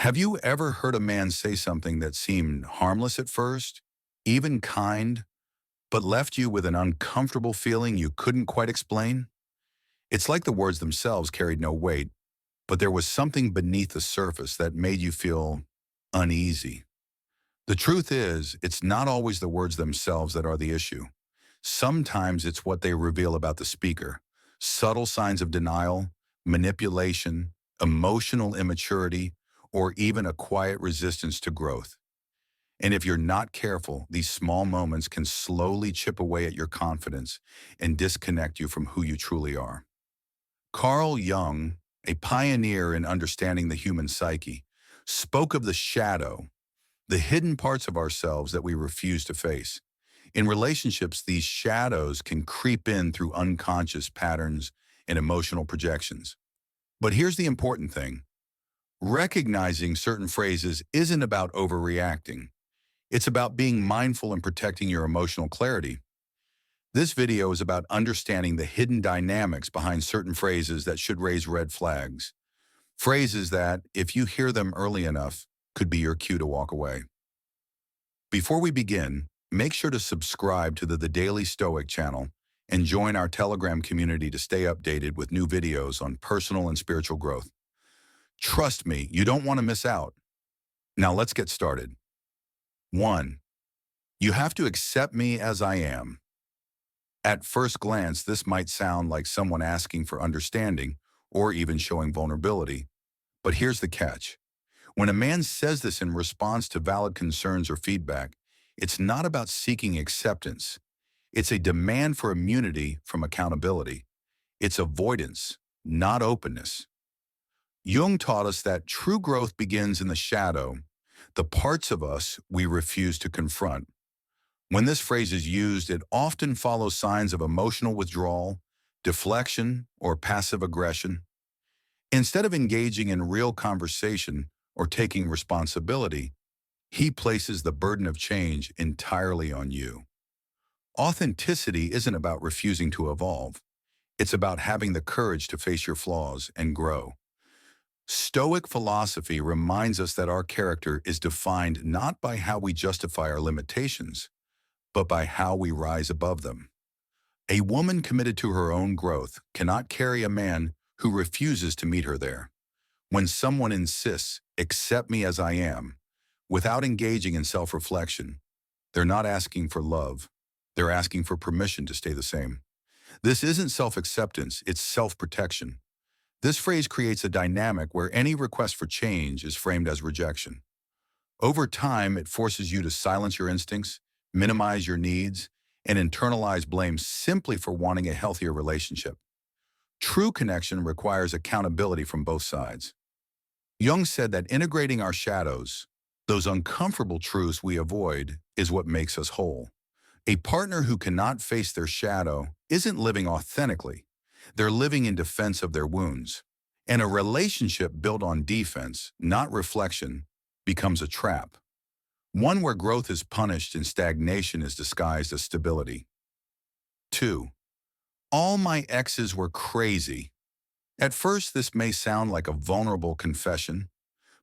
Have you ever heard a man say something that seemed harmless at first, even kind, but left you with an uncomfortable feeling you couldn't quite explain? It's like the words themselves carried no weight, but there was something beneath the surface that made you feel uneasy. The truth is, it's not always the words themselves that are the issue. Sometimes it's what they reveal about the speaker. Subtle signs of denial, manipulation, emotional immaturity, or even a quiet resistance to growth. And if you're not careful, these small moments can slowly chip away at your confidence and disconnect you from who you truly are. Carl Jung, a pioneer in understanding the human psyche, spoke of the shadow, the hidden parts of ourselves that we refuse to face. In relationships, these shadows can creep in through unconscious patterns and emotional projections. But here's the important thing. Recognizing certain phrases isn't about overreacting. It's about being mindful and protecting your emotional clarity. This video is about understanding the hidden dynamics behind certain phrases that should raise red flags. Phrases that, if you hear them early enough, could be your cue to walk away. Before we begin, make sure to subscribe to the Daily Stoic channel and join our Telegram community to stay updated with new videos on personal and spiritual growth. Trust me, you don't want to miss out. Now let's get started. 1. You have to accept me as I am. At first glance, this might sound like someone asking for understanding or even showing vulnerability. But here's the catch. When a man says this in response to valid concerns or feedback, it's not about seeking acceptance. It's a demand for immunity from accountability. It's avoidance, not openness. Jung taught us that true growth begins in the shadow, the parts of us we refuse to confront. When this phrase is used, it often follows signs of emotional withdrawal, deflection, or passive aggression. Instead of engaging in real conversation or taking responsibility, he places the burden of change entirely on you. Authenticity isn't about refusing to evolve. It's about having the courage to face your flaws and grow. Stoic philosophy reminds us that our character is defined not by how we justify our limitations, but by how we rise above them. A woman committed to her own growth cannot carry a man who refuses to meet her there. When someone insists, accept me as I am, without engaging in self-reflection, they're not asking for love. They're asking for permission to stay the same. This isn't self-acceptance, it's self-protection. This phrase creates a dynamic where any request for change is framed as rejection. Over time, it forces you to silence your instincts, minimize your needs, and internalize blame simply for wanting a healthier relationship. True connection requires accountability from both sides. Jung said that integrating our shadows, those uncomfortable truths we avoid, is what makes us whole. A partner who cannot face their shadow isn't living authentically. They're living in defense of their wounds. And a relationship built on defense, not reflection, becomes a trap. One where growth is punished and stagnation is disguised as stability. 2. All my exes were crazy. At first, this may sound like a vulnerable confession,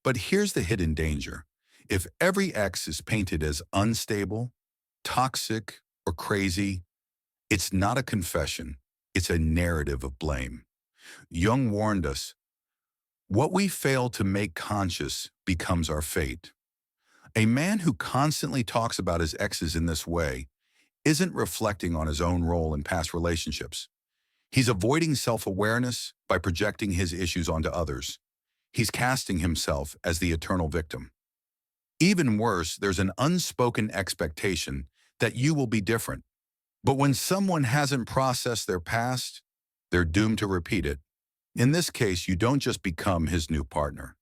but here's the hidden danger. If every ex is painted as unstable, toxic, or crazy, it's not a confession. It's a narrative of blame. Jung warned us, what we fail to make conscious becomes our fate. A man who constantly talks about his exes in this way isn't reflecting on his own role in past relationships. He's avoiding self-awareness by projecting his issues onto others. He's casting himself as the eternal victim. Even worse, there's an unspoken expectation that you will be different. But when someone hasn't processed their past, they're doomed to repeat it. In this case, you don't just become his new partner.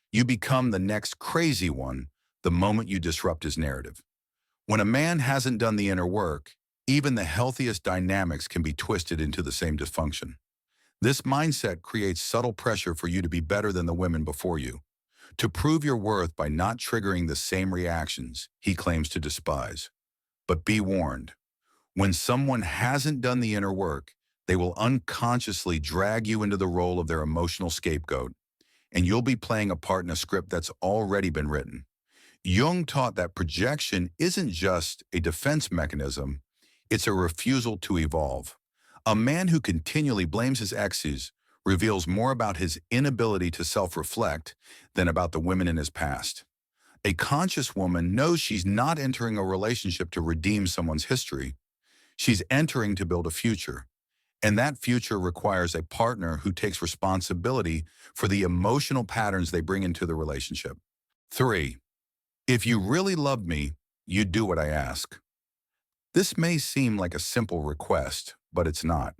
You become the next crazy one the moment you disrupt his narrative. When a man hasn't done the inner work, even the healthiest dynamics can be twisted into the same dysfunction. This mindset creates subtle pressure for you to be better than the women before you, to prove your worth by not triggering the same reactions he claims to despise. But be warned, when someone hasn't done the inner work, they will unconsciously drag you into the role of their emotional scapegoat. and you'll be playing a part in a script that's already been written. Jung taught that projection isn't just a defense mechanism, it's a refusal to evolve. A man who continually blames his exes reveals more about his inability to self-reflect than about the women in his past. A conscious woman knows she's not entering a relationship to redeem someone's history. She's entering to build a future. And that future requires a partner who takes responsibility for the emotional patterns they bring into the relationship. 3. If you really loved me, you'd do what I ask. This may seem like a simple request, but it's not.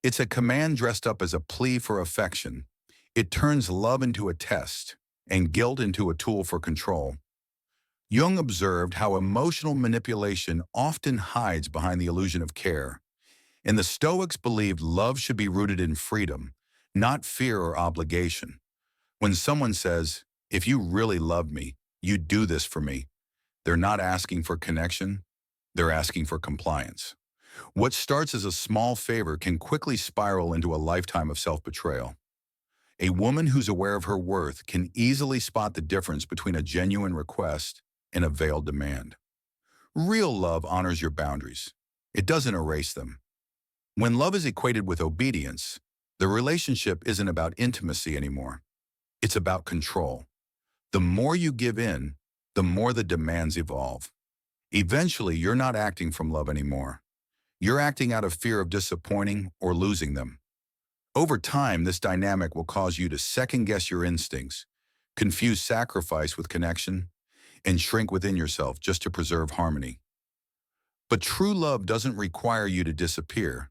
It's a command dressed up as a plea for affection. It turns love into a test and guilt into a tool for control. Jung observed how emotional manipulation often hides behind the illusion of care. And the Stoics believed love should be rooted in freedom, not fear or obligation. When someone says, "If you really loved me, you'd do this for me," they're not asking for connection, they're asking for compliance. What starts as a small favor can quickly spiral into a lifetime of self-betrayal. A woman who's aware of her worth can easily spot the difference between a genuine request and a veiled demand. Real love honors your boundaries. It doesn't erase them. When love is equated with obedience, the relationship isn't about intimacy anymore. It's about control. The more you give in, the more the demands evolve. Eventually, you're not acting from love anymore. You're acting out of fear of disappointing or losing them. Over time, this dynamic will cause you to second-guess your instincts, confuse sacrifice with connection, and shrink within yourself just to preserve harmony. But true love doesn't require you to disappear.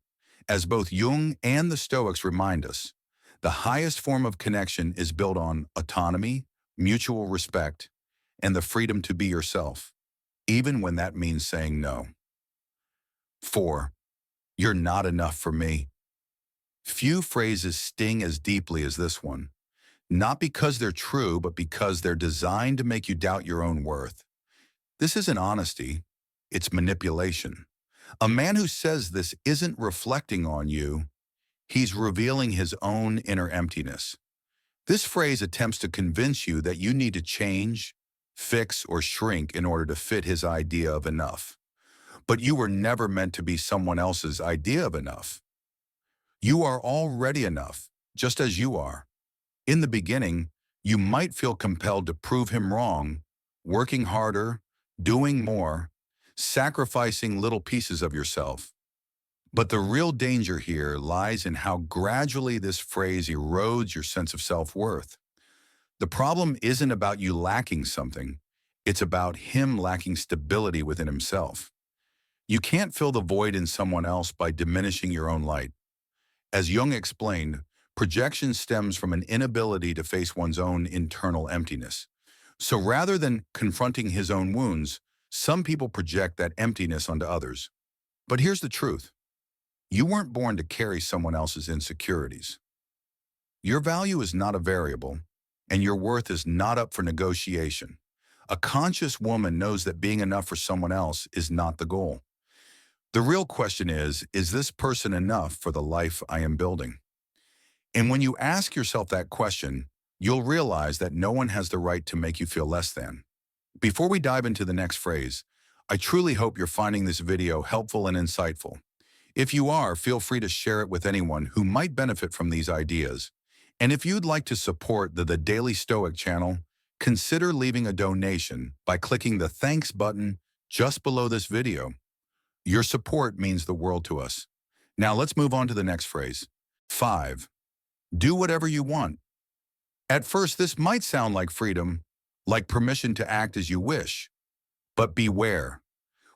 As both Jung and the Stoics remind us, the highest form of connection is built on autonomy, mutual respect, and the freedom to be yourself, even when that means saying no. 4. You're not enough for me. Few phrases sting as deeply as this one, not because they're true, but because they're designed to make you doubt your own worth. This isn't honesty, it's manipulation. A man who says this isn't reflecting on you, he's revealing his own inner emptiness. This phrase attempts to convince you that you need to change, fix, or shrink in order to fit his idea of enough. But you were never meant to be someone else's idea of enough. You are already enough, just as you are. In the beginning, you might feel compelled to prove him wrong, working harder, doing more, sacrificing little pieces of yourself. But the real danger here lies in how gradually this phrase erodes your sense of self-worth. The problem isn't about you lacking something, it's about him lacking stability within himself. You can't fill the void in someone else by diminishing your own light. As Jung explained, projection stems from an inability to face one's own internal emptiness. So rather than confronting his own wounds, some people project that emptiness onto others. But here's the truth. You weren't born to carry someone else's insecurities. Your value is not a variable, and your worth is not up for negotiation. A conscious woman knows that being enough for someone else is not the goal. The real question is this person enough for the life I am building? And when you ask yourself that question, you'll realize that no one has the right to make you feel less than. Before we dive into the next phrase, I truly hope you're finding this video helpful and insightful. If you are, feel free to share it with anyone who might benefit from these ideas. And if you'd like to support the Daily Stoic channel, consider leaving a donation by clicking the Thanks button just below this video. Your support means the world to us. Now let's move on to the next phrase. 5. Do whatever you want. At first, this might sound like freedom, like permission to act as you wish. But beware.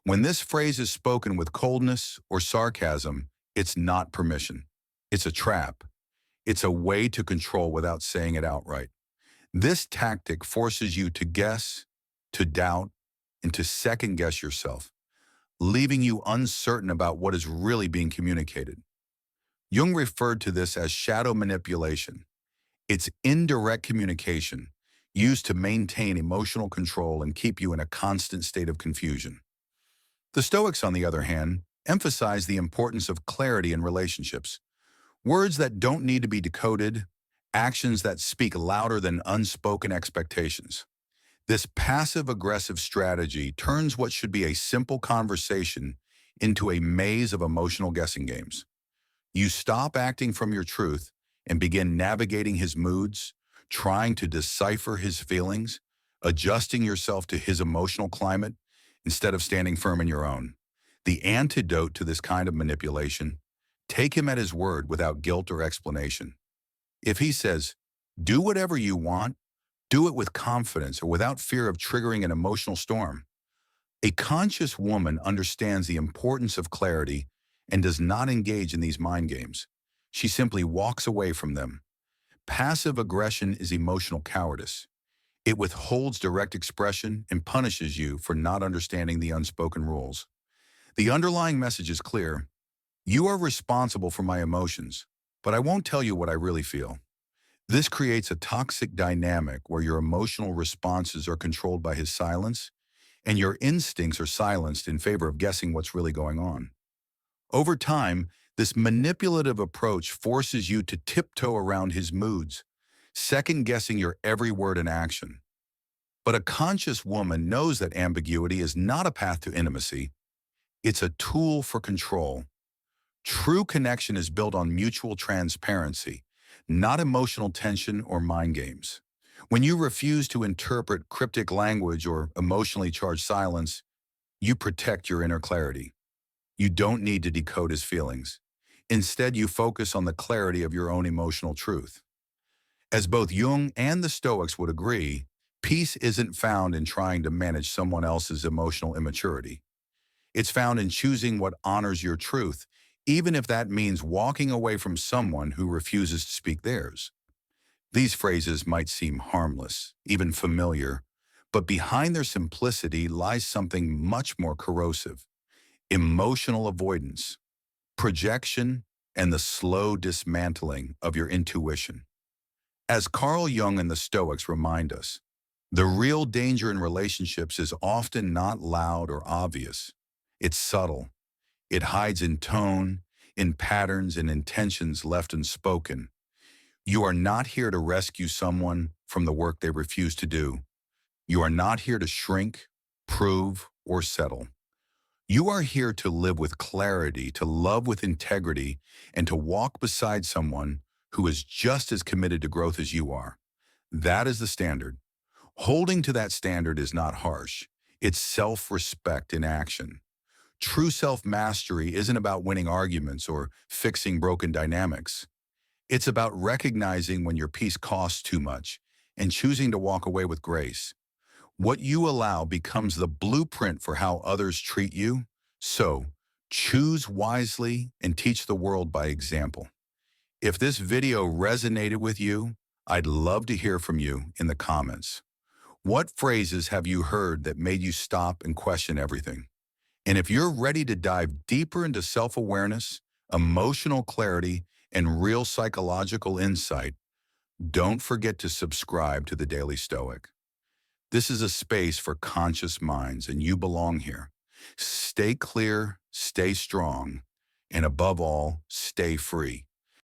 When this phrase is spoken with coldness or sarcasm, it's not permission. It's a trap. It's a way to control without saying it outright. This tactic forces you to guess, to doubt, and to second-guess yourself, leaving you uncertain about what is really being communicated. Jung referred to this as shadow manipulation. It's indirect communication used to maintain emotional control and keep you in a constant state of confusion. The Stoics, on the other hand, emphasize the importance of clarity in relationships. Words that don't need to be decoded, actions that speak louder than unspoken expectations. This passive-aggressive strategy turns what should be a simple conversation into a maze of emotional guessing games. You stop acting from your truth and begin navigating his moods, trying to decipher his feelings, adjusting yourself to his emotional climate instead of standing firm in your own. The antidote to this kind of manipulation: take him at his word without guilt or explanation. If he says, do whatever you want, do it with confidence or without fear of triggering an emotional storm. A conscious woman understands the importance of clarity and does not engage in these mind games. She simply walks away from them. Passive aggression is emotional cowardice. It withholds direct expression and punishes you for not understanding the unspoken rules. The underlying message is clear. You are responsible for my emotions, but I won't tell you what I really feel. This creates a toxic dynamic where your emotional responses are controlled by his silence and your instincts are silenced in favor of guessing what's really going on. Over time, this manipulative approach forces you to tiptoe around his moods, second-guessing your every word and action. But a conscious woman knows that ambiguity is not a path to intimacy. It's a tool for control. True connection is built on mutual transparency, not emotional tension or mind games. When you refuse to interpret cryptic language or emotionally charged silence, you protect your inner clarity. You don't need to decode his feelings. Instead, you focus on the clarity of your own emotional truth. As both Jung and the Stoics would agree, peace isn't found in trying to manage someone else's emotional immaturity. It's found in choosing what honors your truth, even if that means walking away from someone who refuses to speak theirs. These phrases might seem harmless, even familiar, but behind their simplicity lies something much more corrosive: emotional avoidance, projection, and the slow dismantling of your intuition. As Carl Jung and the Stoics remind us, the real danger in relationships is often not loud or obvious. It's subtle. It hides in tone, in patterns and intentions left unspoken. You are not here to rescue someone from the work they refuse to do. You are not here to shrink, prove, or settle. You are here to live with clarity, to love with integrity, and to walk beside someone who is just as committed to growth as you are. That is the standard. Holding to that standard is not harsh. It's self-respect in action. True self-mastery isn't about winning arguments or fixing broken dynamics. It's about recognizing when your peace costs too much and choosing to walk away with grace. What you allow becomes the blueprint for how others treat you. So, choose wisely and teach the world by example. If this video resonated with you, I'd love to hear from you in the comments. What phrases have you heard that made you stop and question everything? And if you're ready to dive deeper into self-awareness, emotional clarity, and real psychological insight, don't forget to subscribe to the Daily Stoic. This is a space for conscious minds, and you belong here. Stay clear, stay strong, and above all, stay free.